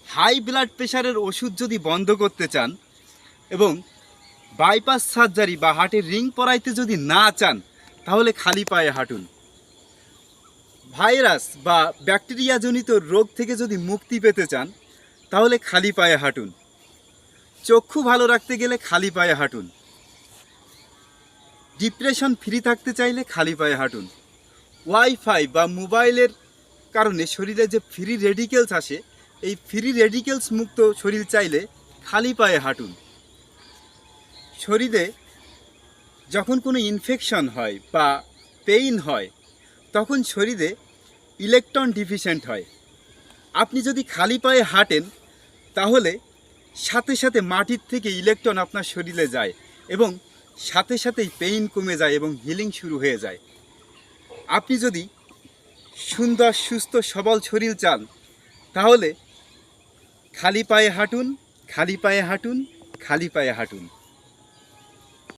High blood প্রেশারের ওষুধ যদি বন্ধ করতে চান এবং বাইপাস সার্জারি বা হার্টের রিং পরাইতে যদি না চান, তাহলে খালি পায়ে হাঁটুন। ভাইরাস বা ব্যাকটেরিয়াজনিত রোগ থেকে যদি মুক্তি পেতে চান, তাহলে খালি পায়ে হাঁটুন। চক্ষু ভালো রাখতে গেলে খালি পায়ে হাঁটুন। ডিপ্রেশন ফ্রি থাকতে চাইলে খালি পায়ে হাঁটুন। ওয়াইফাই বা মোবাইলের কারণে শরীরে যে ফ্রি রেডিকেলস আসে, এই ফ্রি রেডিকেলস মুক্ত শরীর চাইলে খালি পায়ে হাঁটুন। শরীরে যখন কোনো ইনফেকশন হয় বা পেইন হয়, তখন শরীরে ইলেকট্রন ডিফিসিয়েন্ট হয়। আপনি যদি খালি পায়ে হাঁটেন, তাহলে সাথে সাথে মাটির থেকে ইলেকট্রন আপনার শরীরে যায় এবং সাথে সাথেই পেইন কমে যায় এবং হিলিং শুরু হয়ে যায়। আপনি যদি সুন্দর সুস্থ সবল শরীর চান, তাহলে খালি পায়ে হাঁটুন, খালি পায়ে হাঁটুন, খালি পায়ে হাঁটুন।